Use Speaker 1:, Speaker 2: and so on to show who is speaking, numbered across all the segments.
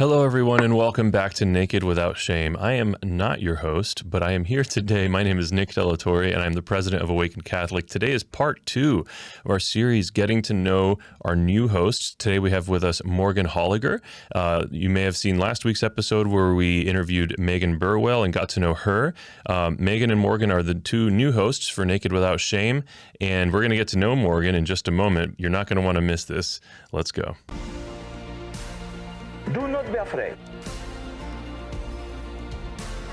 Speaker 1: Hello, everyone, and welcome back to Naked Without Shame. I am not your host, but I am here today. My name is Nick Delatorre, and I'm the president of Awaken Catholic. Today is part 2 of our series, Getting to Know Our New Hosts. Today we have with us Morgan Holliger. You may have seen last week's episode where we interviewed Megan Burwell and got to know her. Megan and Morgan are the two new hosts for Naked Without Shame, and we're going to get to know Morgan in just a moment. You're not going to want to miss this. Let's go.
Speaker 2: Do not be afraid.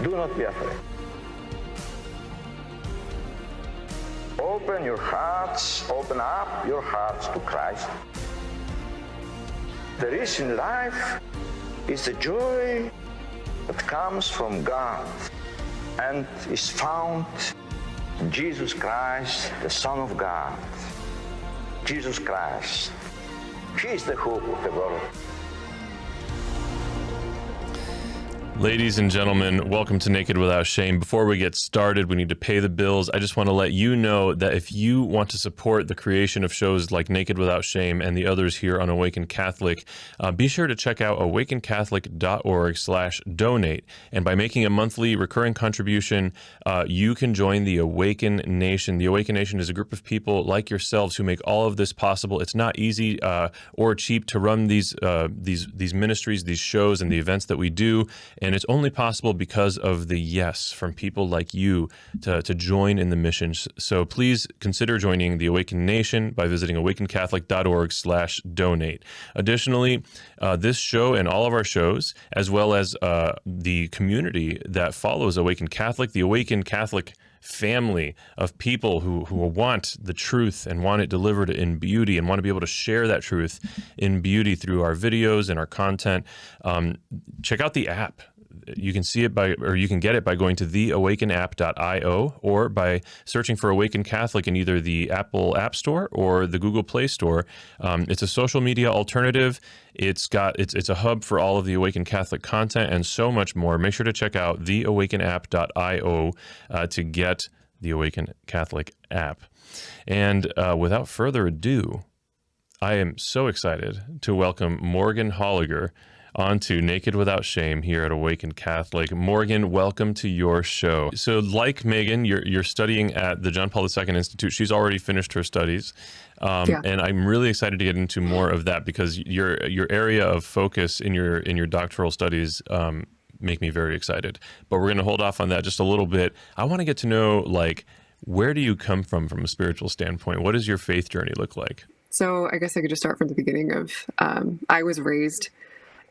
Speaker 2: Do not be afraid. Open up your hearts to Christ. The rich in life is the joy that comes from God and is found in Jesus Christ, the Son of God. Jesus Christ, He is the hope of the world.
Speaker 1: Ladies and gentlemen, welcome to Naked Without Shame. Before we get started, we need to pay the bills. I just want to let you know that if you want to support the creation of shows like Naked Without Shame and the others here on Awaken Catholic, be sure to check out awakencatholic.org/donate. And by making a monthly recurring contribution, you can join the Awaken Nation. The Awaken Nation is a group of people like yourselves who make all of this possible. It's not easy or cheap to run these ministries, these shows, and the events that we do. And it's only possible because of the yes from people like you to join in the mission. So please consider joining the Awaken Nation by visiting awakencatholic.org/donate. Additionally, this show and all of our shows, as well as the community that follows Awaken Catholic, the Awaken Catholic family of people who want the truth and want it delivered in beauty and want to be able to share that truth in beauty through our videos and our content. Check out the app. You can see it you can get it by going to theawakenapp.io or by searching for Awaken Catholic in either the Apple App Store or the Google Play Store. It's a social media alternative. It's a hub for all of the Awaken Catholic content and so much more. Make sure to check out theawakenapp.io to get the Awaken Catholic app. And without further ado, I am so excited to welcome Morgan Holliger onto Naked Without Shame here at Awaken Catholic. Morgan, welcome to your show. So like Megan, you're studying at the John Paul II Institute. She's already finished her studies. And I'm really excited to get into more of that because your area of focus in your doctoral studies make me very excited. But we're going to hold off on that just a little bit. I want to get to know, where do you come from a spiritual standpoint? What does your faith journey look like?
Speaker 3: So I guess I could just start from the beginning of, I was raised,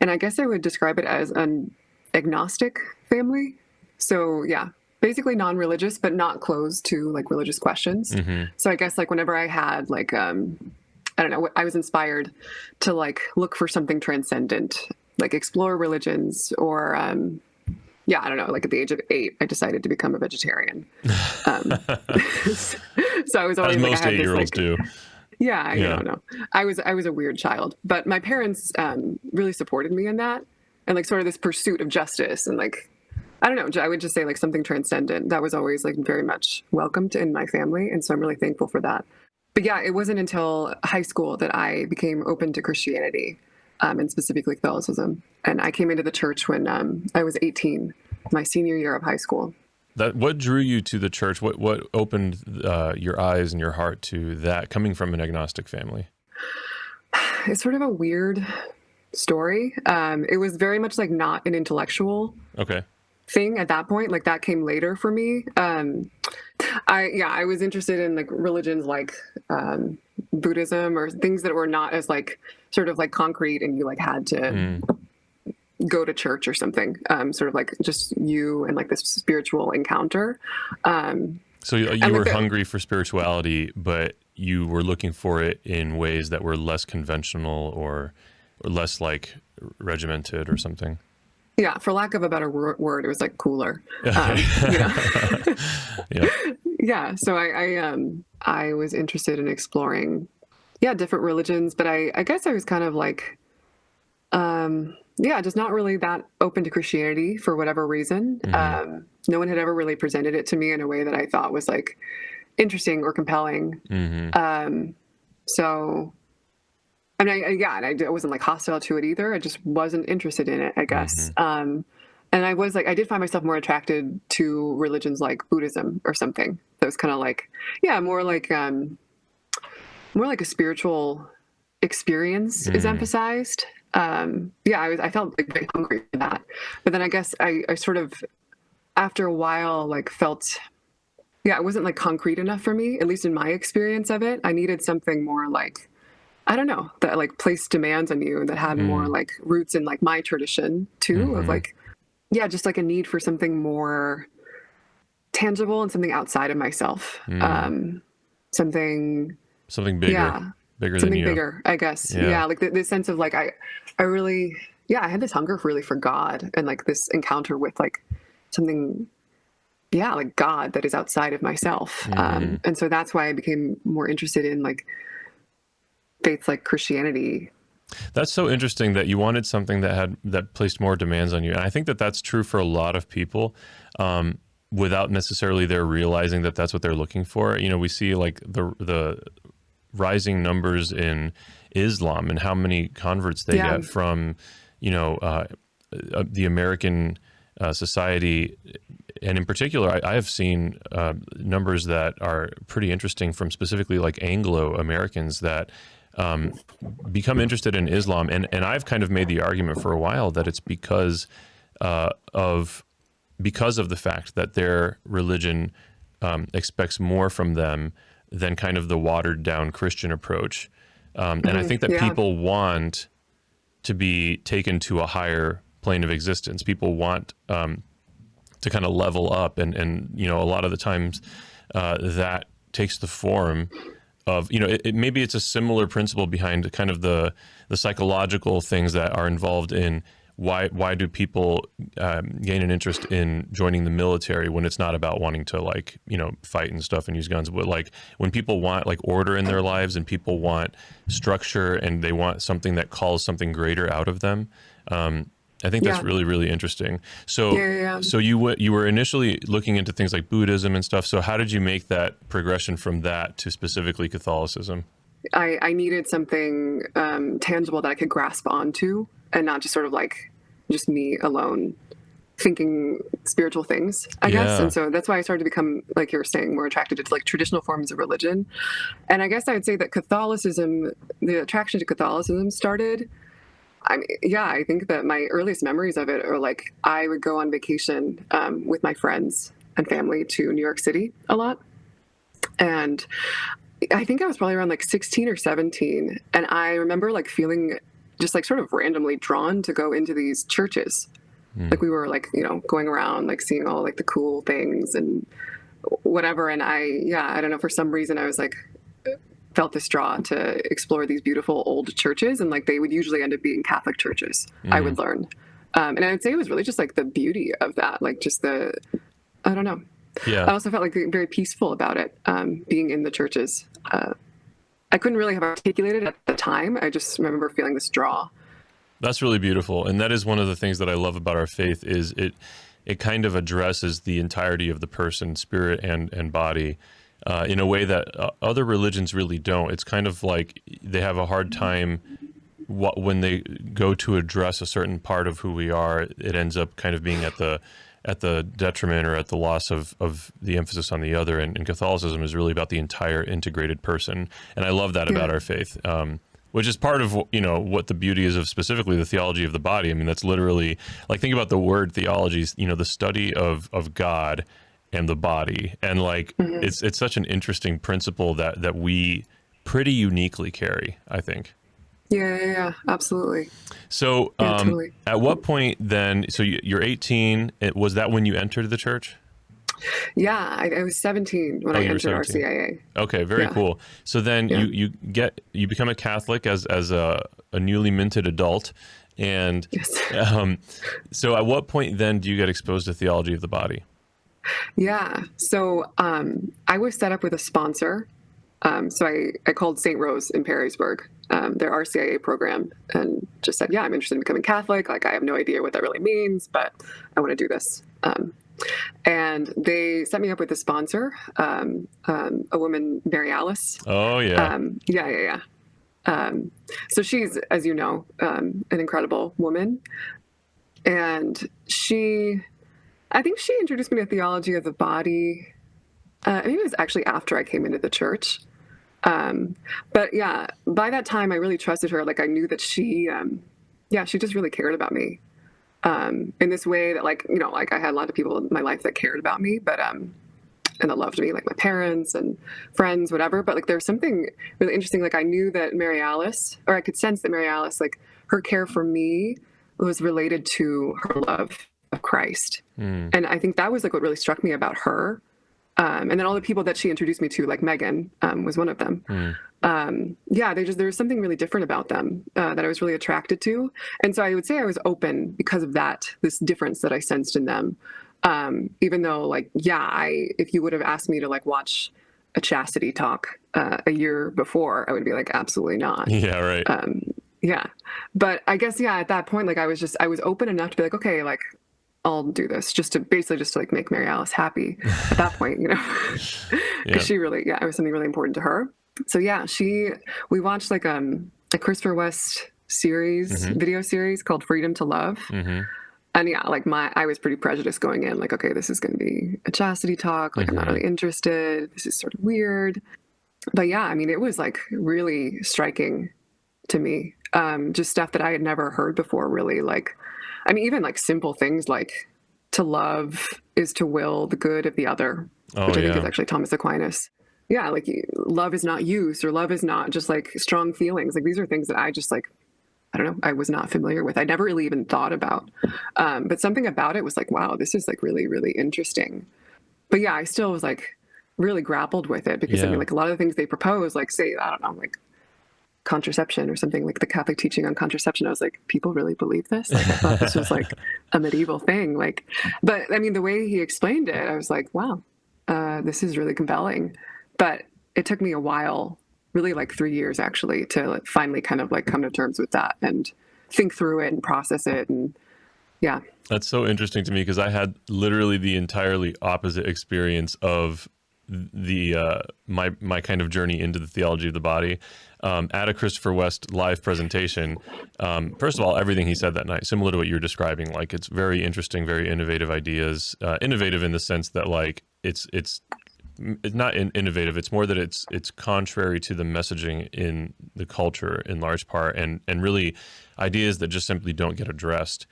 Speaker 3: and I guess I would describe it as an agnostic family. So yeah, basically non-religious, but not closed to religious questions. Mm-hmm. So I guess whenever I had I don't know, I was inspired to look for something transcendent, explore religions or, I don't know, at the age of 8, I decided to become a vegetarian. So I was always
Speaker 1: as most 8-year-olds do.
Speaker 3: Yeah, I don't know. I was a weird child, but my parents really supported me in that, and sort of this pursuit of justice, and I don't know. I would just say something transcendent that was always very much welcomed in my family, and so I'm really thankful for that. But yeah, it wasn't until high school that I became open to Christianity, and specifically Catholicism. And I came into the church when I was 18, my senior year of high school.
Speaker 1: What drew you to the church? What opened your eyes and your heart to that, coming from an agnostic family?
Speaker 3: It's sort of a weird story. It was very much not an intellectual thing at that point. That came later for me. I was interested in religions like Buddhism or things that were not as sort of concrete, and you had to go to church or something, sort of just you and this spiritual encounter.
Speaker 1: So you were hungry for spirituality, but you were looking for it in ways that were less conventional or less regimented or something.
Speaker 3: Yeah, for lack of a better word, it was cooler. Yeah. So I was interested in exploring, different religions, but I guess I was kind of just not really that open to Christianity for whatever reason. Mm-hmm. No one had ever really presented it to me in a way that I thought was interesting or compelling. Mm-hmm. So I mean, I wasn't like hostile to it either. I just wasn't interested in it, I guess. And I was like, I did find myself more attracted to religions like Buddhism or something. That was kind of like, yeah, more like a spiritual experience is emphasized. I felt like very hungry for that. But then I guess I sort of, after a while, like felt, it wasn't like concrete enough for me, at least in my experience of it. I needed something more like, I don't know, that like placed demands on you, that had more like roots in like my tradition too, of like, just like a need for something more tangible and something outside of myself. Something
Speaker 1: bigger, bigger than
Speaker 3: something
Speaker 1: you.
Speaker 3: Bigger, I guess. Yeah, like the sense of like I really, I had this hunger really for God, and like this encounter with like something, like God that is outside of myself. And so that's why I became more interested in like faiths like Christianity.
Speaker 1: That's so interesting that you wanted something that placed more demands on you. And I think that that's true for a lot of people, without necessarily their realizing that that's what they're looking for. You know, we see like the rising numbers in Islam and how many converts they get from, the American society. And in particular, I have seen numbers that are pretty interesting from specifically like Anglo-Americans that become interested in Islam. And I've kind of made the argument for a while that it's because of the fact that their religion expects more from them than kind of the watered down Christian approach. And I think that people want to be taken to a higher plane of existence. People want to kind of level up. And a lot of the times that takes the form of, maybe it's a similar principle behind kind of the psychological things that are involved in why do people gain an interest in joining the military when it's not about wanting to like, fight and stuff and use guns, but like when people want like order in their lives and people want structure and they want something that calls something greater out of them. I think that's really, really interesting. So, so you were initially looking into things like Buddhism and stuff. So how did you make that progression from that to specifically Catholicism?
Speaker 3: I needed something tangible that I could grasp onto, and not just sort of like just me alone thinking spiritual things, I guess. And so that's why I started to become, like you were saying, more attracted to like traditional forms of religion. And I guess I'd say that Catholicism, the attraction to Catholicism started, I think that my earliest memories of it are like I would go on vacation with my friends and family to New York City a lot. And I think I was probably around like 16 or 17. And I remember like feeling just like sort of randomly drawn to go into these churches. Like we were like, going around like seeing all like the cool things and whatever. And I don't know, for some reason I was like, felt this draw to explore these beautiful old churches, and like they would usually end up being Catholic churches, I would learn. And I would say it was really just like the beauty of that, like just I don't know. Yeah. I also felt like very peaceful about it, being in the churches. I couldn't really have articulated at the time. I just remember feeling this draw.
Speaker 1: That's really beautiful. And that is one of the things that I love about our faith is it kind of addresses the entirety of the person, spirit and body, in a way that other religions really don't. It's kind of like they have a hard time when they go to address a certain part of who we are. It ends up kind of being at the detriment or at the loss of the emphasis on the other. And Catholicism is really about the entire integrated person. And I love that about our faith, which is part of, what the beauty is of specifically the theology of the body. I mean, that's literally like, think about the word theology, the study of God and the body. And like, it's such an interesting principle that we pretty uniquely carry, I think.
Speaker 3: Yeah, absolutely.
Speaker 1: So totally. At what point then, so you're 18, was that when you entered the church?
Speaker 3: Yeah, I was 17 when I entered RCIA.
Speaker 1: Okay, very cool. So then you become a Catholic as a newly minted adult. And so at what point then do you get exposed to theology of the body?
Speaker 3: Yeah. So I was set up with a sponsor. So I called St. Rose in Perrysburg, their RCIA program, and just said, I'm interested in becoming Catholic. Like, I have no idea what that really means, but I want to do this. And they set me up with a sponsor, a woman, Mary Alice.
Speaker 1: Oh, yeah.
Speaker 3: Yeah. So she's, as you know, an incredible woman. And I think she introduced me to theology of the body. I think it was actually after I came into the church. But yeah, by that time I really trusted her. Like I knew that she just really cared about me. In this way that like I had a lot of people in my life that cared about me, but, and that loved me, like my parents and friends, whatever. But like there's something really interesting. Like I knew that Mary Alice, or I could sense that Mary Alice, like her care for me was related to her love of Christ. And I think that was like what really struck me about her. And then all the people that she introduced me to, like Megan, was one of them. There was something really different about them that I was really attracted to. And so I would say I was open because of that, this difference that I sensed in them. Even though if you would have asked me to like watch a chastity talk a year before, I would be like, absolutely not.
Speaker 1: Yeah, right.
Speaker 3: But I guess, at that point, like I was open enough to be like, okay, like I'll do this just to like make Mary Alice happy at that point, because she really, it was something really important to her. So we watched like a Christopher West series, video series called Freedom to Love. And I was pretty prejudiced going in, like, okay, this is going to be a chastity talk. Like, I'm not really interested. This is sort of weird. But it was like really striking to me. Just stuff that I had never heard before, really. Like, even like simple things like to love is to will the good of the other, which I think is actually Thomas Aquinas. Yeah, like love is not use, or love is not just like strong feelings. Like these are things that I just like, I don't know, I was not familiar with. I never really even thought about. But something about it was like, wow, this is like really, really interesting. But I still was like really grappled with it because like a lot of the things they propose, like say, I don't know, like contraception or something, like the Catholic teaching on contraception. I was like, people really believe this? Like I thought this was like a medieval thing. Like, but the way he explained it, I was like, wow, this is really compelling. But it took me a while, really like 3 years actually, to like finally kind of like come to terms with that and think through it and process it. And
Speaker 1: that's so interesting to me because I had literally the entirely opposite experience of the my kind of journey into the theology of the body at a Christopher West live presentation. First of all, everything he said that night, similar to what you're describing, like it's very interesting, very innovative ideas, innovative in the sense that like it's not innovative. It's more that it's contrary to the messaging in the culture in large part, and really ideas that just simply don't get addressed,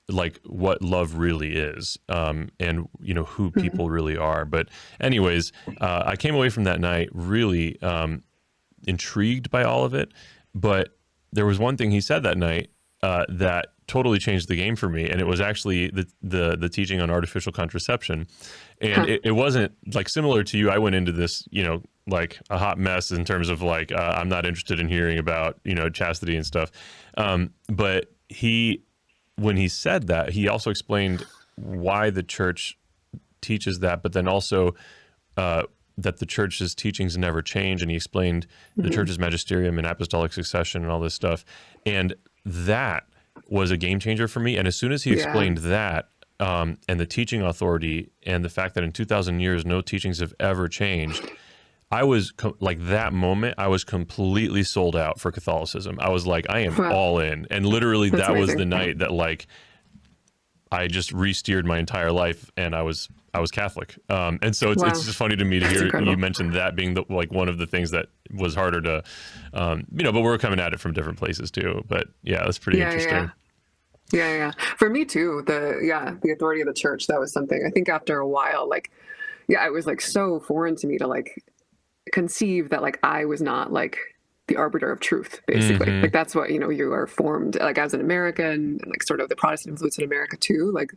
Speaker 1: like what love really is, and who people really are. But anyways, I came away from that night really intrigued by all of it. But there was one thing he said that night that totally changed the game for me, and it was actually the teaching on artificial contraception. And it wasn't like similar to you. I went into this, like a hot mess in terms of like I'm not interested in hearing about chastity and stuff. But when he said that, he also explained why the church teaches that, but then also that the church's teachings never change. And he explained the church's magisterium and apostolic succession and all this stuff. And that was a game changer for me. And as soon as he explained that, and the teaching authority and the fact that in 2,000 years, no teachings have ever changed, I was like that moment, I was completely sold out for Catholicism. I was like, I am all in. And literally that was the night that like, I just re-steered my entire life and I was Catholic. And so it's just funny to me to hear you mention that being like one of the things that was harder to, but we're coming at it from different places too. But that's pretty interesting.
Speaker 3: Yeah. For me too, the authority of the church, that was something I think after a while, like, it was like so foreign to me to like conceive that like I was not like the arbiter of truth, basically. Like that's what, you are formed like as an American, and like sort of the Protestant influence in America too. Like,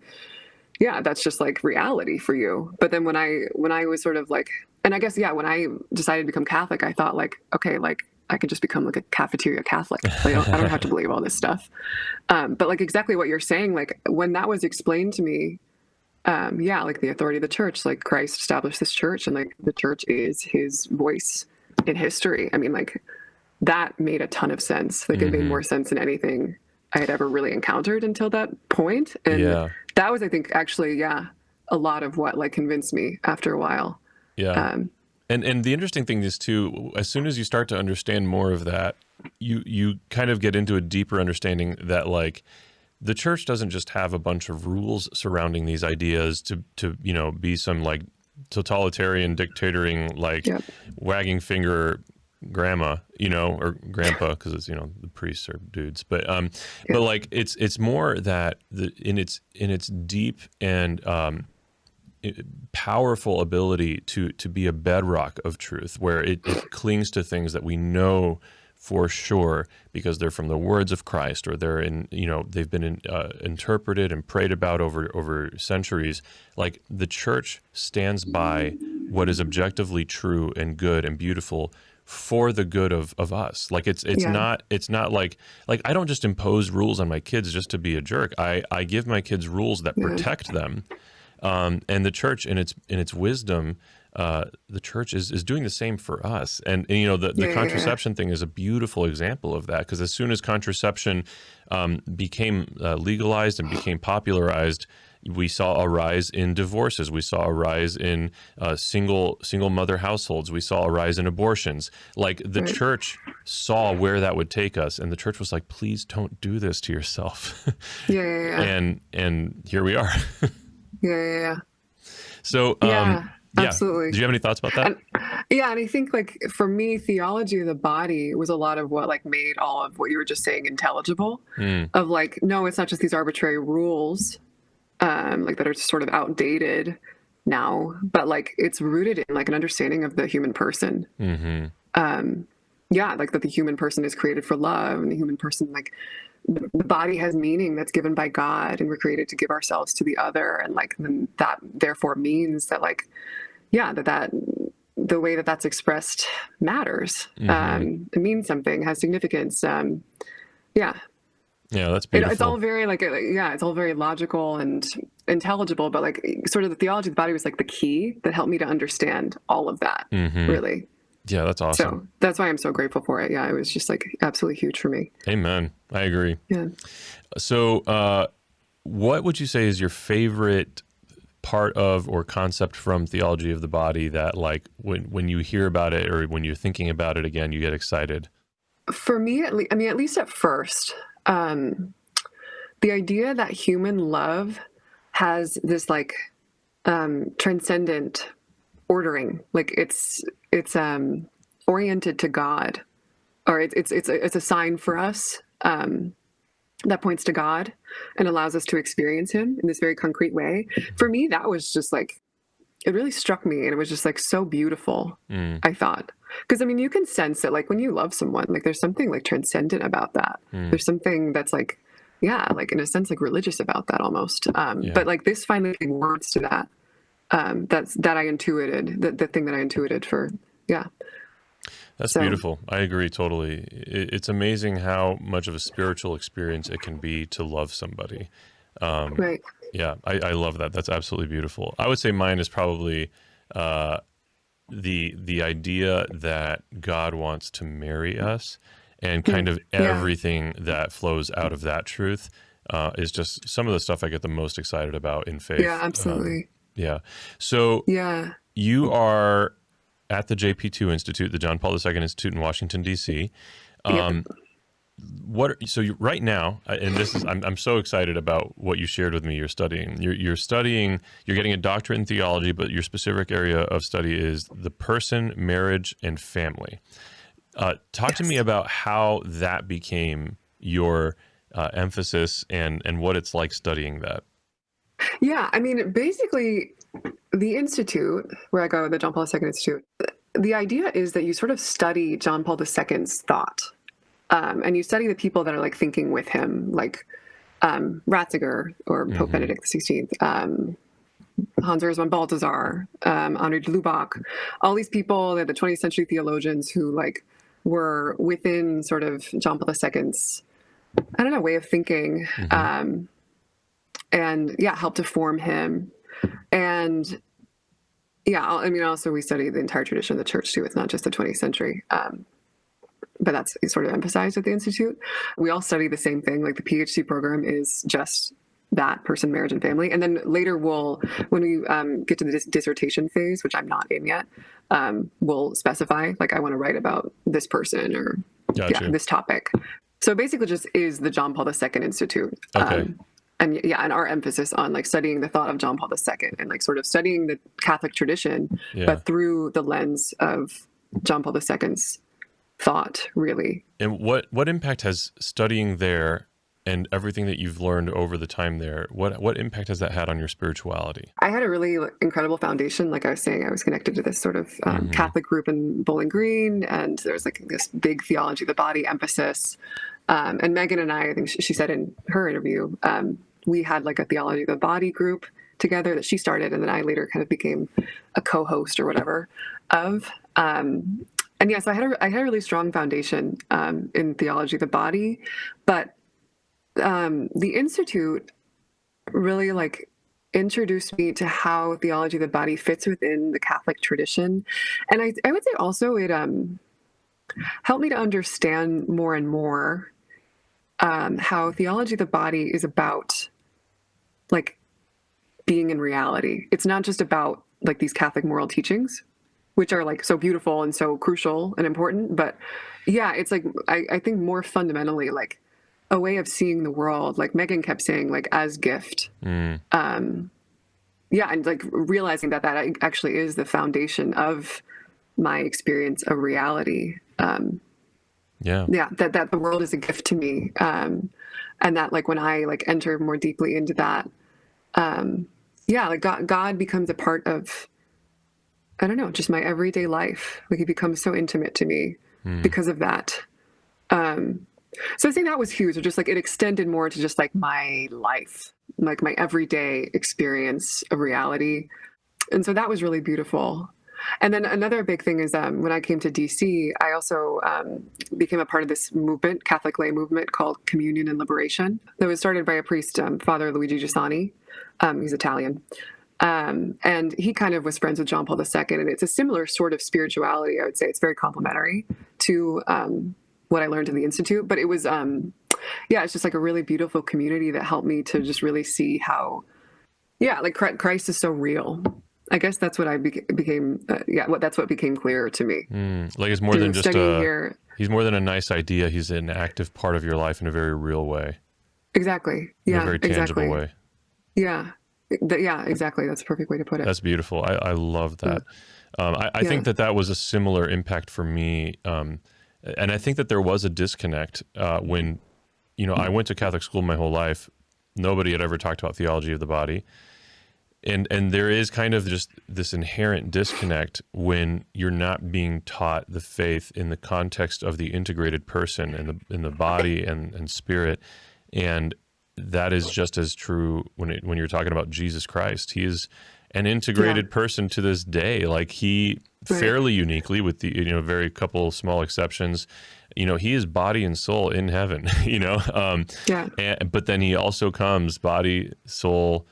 Speaker 3: that's just like reality for you. But then when I was sort of like, and I guess, when I decided to become Catholic, I thought like, okay, like I could just become like a cafeteria Catholic. Like, I don't have to believe all this stuff. But like exactly what you're saying, like when that was explained to me, like the authority of the church, like Christ established this church and like the church is his voice in history. Like that made a ton of sense. Like it made more sense than anything I had ever really encountered until that point. And that was, I think, actually, a lot of what like convinced me after a while.
Speaker 1: And And the interesting thing is too, as soon as you start to understand more of that, you kind of get into a deeper understanding that like the church doesn't just have a bunch of rules surrounding these ideas to be some like totalitarian dictatoring like wagging finger grandma, or grandpa, because it's the priests are dudes, but like it's more that in its deep and powerful ability to be a bedrock of truth, where it clings to things that we know for sure because they're from the words of Christ, or they're they've been interpreted and prayed about over centuries. Like the church stands by what is objectively true and good and beautiful for the good of us. Like it's not like I don't just impose rules on my kids just to be a jerk. I give my kids rules that protect them. And the church in its wisdom, the church is doing the same for us. And the contraception thing is a beautiful example of that, because as soon as contraception became legalized and became popularized, we saw a rise in divorces. We saw a rise in single mother households. We saw a rise in abortions. Like the church saw where that would take us, and the church was like, "Please don't do this to yourself." And here we are.
Speaker 3: Yeah.
Speaker 1: So,
Speaker 3: absolutely.
Speaker 1: Did you have any thoughts about that?
Speaker 3: And I think like for me, theology of the body was a lot of what like made all of what you were just saying intelligible. Of like, no, it's not just these arbitrary rules. Like that are sort of outdated now, but like it's rooted in like an understanding of the human person. Like that the human person is created for love, and the human person, like the body has meaning that's given by God, and we're created to give ourselves to the other, and like that therefore means that like that the way that that's expressed matters. It means something, has significance.
Speaker 1: Yeah, that's beautiful.
Speaker 3: It's all very it's all very logical and intelligible, but like sort of the theology of the body was like the key that helped me to understand all of that, really.
Speaker 1: Yeah, that's awesome.
Speaker 3: So that's why I'm so grateful for it. Yeah, it was just like absolutely huge for me.
Speaker 1: Amen. I agree.
Speaker 3: Yeah.
Speaker 1: So what would you say is your favorite part of or concept from theology of the body that like when you hear about it or when you're thinking about it again, you get excited?
Speaker 3: For me, at least at first, the idea that human love has this like transcendent ordering, like it's oriented to God, or it's a sign for us that points to God and allows us to experience Him in this very concrete way. For me, that was just like, it really struck me, and it was just like so beautiful. I thought, because I mean, you can sense that like when you love someone, like there's something like transcendent about that. There's something that's like, like in a sense, like religious about that almost. But like this finally gave words to that. That I intuited, the thing that I intuited for,
Speaker 1: That's beautiful. I agree totally. It's amazing how much of a spiritual experience it can be to love somebody.
Speaker 3: Right.
Speaker 1: Yeah, I love that. That's absolutely beautiful. I would say mine is probably the idea that God wants to marry us, and kind of everything that flows out of that truth is just some of the stuff I get the most excited about in faith.
Speaker 3: Yeah, absolutely.
Speaker 1: So you are at the JP2 Institute, the John Paul II Institute in Washington, D.C. Right now, and this is, I'm so excited about what you shared with me. You're studying, you're getting a doctorate in theology, but your specific area of study is the person, marriage, and family. Talk to me about how that became your emphasis and what it's like studying that.
Speaker 3: Yeah, I mean, basically, the institute where I go, the John Paul II Institute, the idea is that you sort of study John Paul II's thought, and you study the people that are like thinking with him, like Ratzinger or Pope Benedict XVI, Hans Urs von Balthasar, Henri de Lubac, all these people, they're the 20th century theologians who like were within sort of John Paul II's, I don't know, way of thinking. And helped to form him. And I mean, also we study the entire tradition of the church too. It's not just the 20th century, but that's sort of emphasized at the Institute. We all study the same thing. Like the PhD program is just that, person, marriage, and family. And then later when we get to the dissertation phase, which I'm not in yet, will specify, like, I want to write about this person or this topic. So basically just is the John Paul II Institute.
Speaker 1: Okay.
Speaker 3: And our emphasis on like studying the thought of John Paul II and like sort of studying the Catholic tradition, but through the lens of John Paul II's thought, really.
Speaker 1: And what impact has studying there and everything that you've learned over the time there, what impact has that had on your spirituality?
Speaker 3: I had a really incredible foundation. Like I was saying, I was connected to this sort of Catholic group in Bowling Green, and there's like this big theology of the body emphasis. And Megan and I think she said in her interview, we had like a theology of the body group together that she started, and then I later kind of became a co-host or whatever of. And yes, I had a really strong foundation in theology of the body, but the Institute really like introduced me to how theology of the body fits within the Catholic tradition. And I would say also it helped me to understand more and more how theology of the body is about like being in reality. It's not just about like these Catholic moral teachings, which are like so beautiful and so crucial and important. But yeah, it's like, I think more fundamentally like a way of seeing the world, like Megan kept saying, like as gift. And like realizing that actually is the foundation of my experience of reality. That the world is a gift to me. And that like when I like enter more deeply into that, like God becomes a part of, I don't know, just my everyday life. Like he becomes so intimate to me because of that. So I think that was huge. Just like it extended more to just like my life, like my everyday experience of reality. And so that was really beautiful. And then another big thing is when I came to DC, I also became a part of this movement, Catholic lay movement called Communion and Liberation, that was started by a priest, Father Luigi Giussani. He's Italian. And he kind of was friends with John Paul II. And it's a similar sort of spirituality. I would say it's very complementary to what I learned in the Institute. But it was, it's just like a really beautiful community that helped me to just really see how, like Christ is so real. I guess that's what I became. That's what became clear to me.
Speaker 1: Like it's more than just he's more than a nice idea. He's an active part of your life in a very real way.
Speaker 3: Exactly.
Speaker 1: In a very tangible way.
Speaker 3: Yeah. Exactly. That's a perfect way to put it.
Speaker 1: That's beautiful. I love that. I think that was a similar impact for me. And I think that there was a disconnect when, I went to Catholic school my whole life. Nobody had ever talked about theology of the body. And there is kind of just this inherent disconnect when you're not being taught the faith in the context of the integrated person in the body and spirit. And that is just as true when you're talking about Jesus Christ. He is an integrated person to this day. Like he fairly uniquely, with the very couple small exceptions, he is body and soul in heaven. But then he also comes body, soul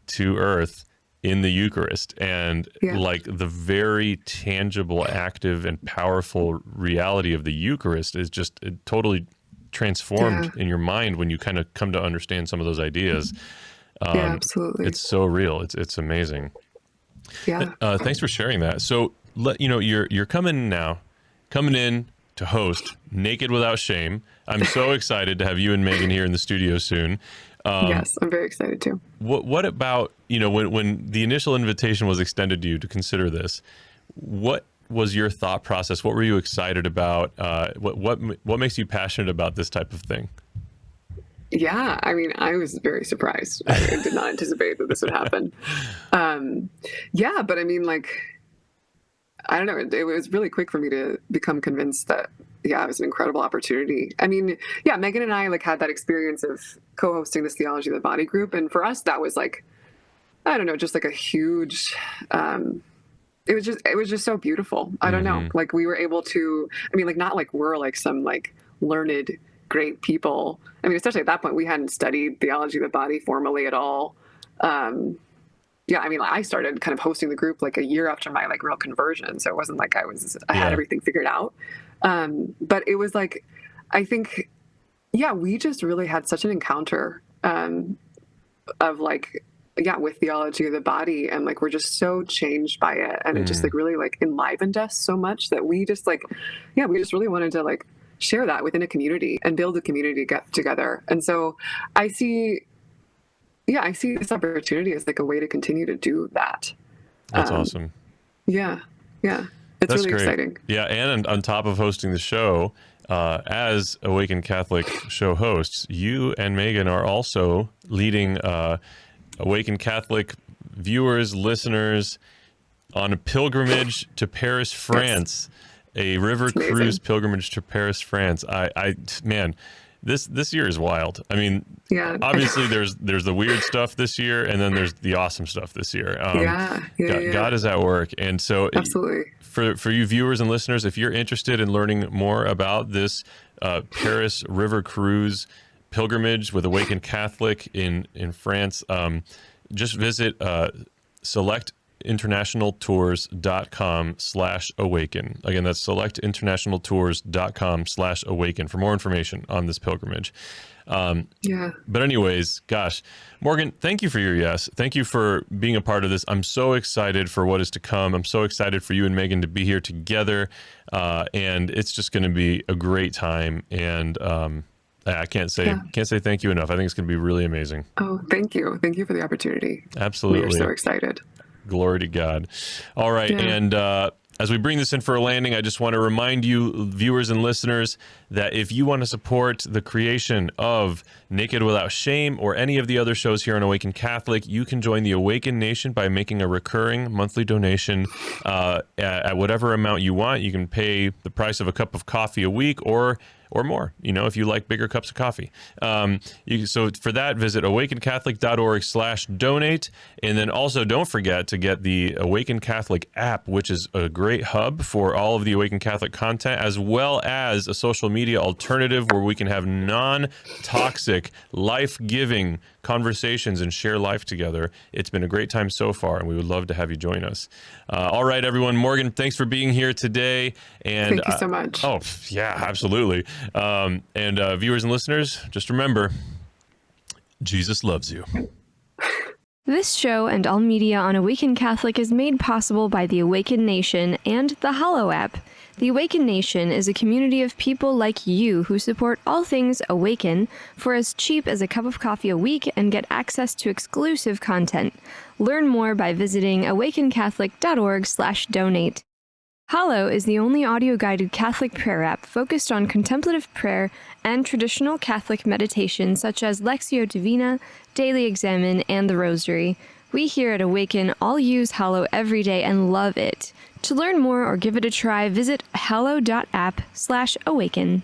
Speaker 1: to earth in the Eucharist, and like the very tangible, active, and powerful reality of the Eucharist is just totally transformed in your mind when you kind of come to understand some of those ideas.
Speaker 3: Absolutely.
Speaker 1: It's so real. It's amazing. Thanks for sharing that. So you're coming in to host Naked Without Shame. I'm so excited to have you and Megan here in the studio soon.
Speaker 3: Yes, I'm very excited too.
Speaker 1: What about, when the initial invitation was extended to you to consider this, what was your thought process? What were you excited about? What makes you passionate about this type of thing?
Speaker 3: Yeah, I mean, I was very surprised. I did not anticipate that this would happen. But I mean, like, I don't know. It was really quick for me to become convinced that, it was an incredible opportunity. I mean, Megan and I like had that experience of co-hosting this theology of the body group. And for us, that was like, I don't know, just like a huge, it was just so beautiful. I don't know. Like we were able to, I mean, like, not like we're like some like learned, great people. I mean, especially at that point, we hadn't studied theology of the body formally at all. I mean, I started kind of hosting the group like a year after my like real conversion. So it wasn't like I had everything figured out. But it was like, I think, we just really had such an encounter, of like with theology of the body, and like we're just so changed by it, and it just like really like enlivened us so much that we just like we just really wanted to like share that within a community and build a community together. And so I see this opportunity as like a way to continue to do that.
Speaker 1: That's awesome.
Speaker 3: It's
Speaker 1: That's
Speaker 3: really
Speaker 1: great.
Speaker 3: exciting.
Speaker 1: Yeah, and on top of hosting the show, as Awaken Catholic show hosts, you and Megan are also leading Awaken Catholic viewers, listeners on a pilgrimage to Paris, France, a river cruise pilgrimage to Paris, France. Man, this year is wild. I mean, obviously there's the weird stuff this year, and then there's the awesome stuff this year. God is at work. And so
Speaker 3: absolutely.
Speaker 1: For you viewers and listeners, if you're interested in learning more about this Paris river cruise pilgrimage with Awaken Catholic in France, just visit selectinternationaltours.com/awaken. Again, that's selectinternationaltours.com/awaken for more information on this pilgrimage. But anyways, gosh, Morgan, thank you for your yes. Thank you for being a part of this. I'm so excited for what is to come. I'm so excited for you and Megan to be here together. And it's just going to be a great time. And I can't say thank you enough. I think it's going to be really amazing.
Speaker 3: Oh, thank you. Thank you for the opportunity.
Speaker 1: Absolutely.
Speaker 3: We are so excited.
Speaker 1: Glory to God. All right. And as we bring this in for a landing, I just want to remind you, viewers and listeners, that if you want to support the creation of Naked Without Shame or any of the other shows here on Awaken Catholic, you can join the Awaken Nation by making a recurring monthly donation at whatever amount you want. You can pay the price of a cup of coffee a week or more, if you like bigger cups of coffee. So for that, visit awakencatholic.org/donate. And then also don't forget to get the Awaken Catholic app, which is a great hub for all of the Awaken Catholic content, as well as a social media alternative where we can have non-toxic, life-giving conversations and share life together. It's been a great time so far, and we would love to have you join us. All right, everyone. Morgan, thanks for being here today. And
Speaker 3: thank you so much.
Speaker 1: Oh, yeah, absolutely. And viewers and listeners, just remember, Jesus loves you.
Speaker 4: This show and all media on Awaken Catholic is made possible by the Awaken Nation and the Hallow app. The Awaken Nation is a community of people like you who support all things Awaken for as cheap as a cup of coffee a week and get access to exclusive content. Learn more by visiting awakencatholic.org/donate. Hallow is the only audio-guided Catholic prayer app focused on contemplative prayer and traditional Catholic meditation such as Lectio Divina, Daily Examen, and the Rosary. We here at Awaken all use Hallow every day and love it. To learn more or give it a try, visit hallow.app/awaken.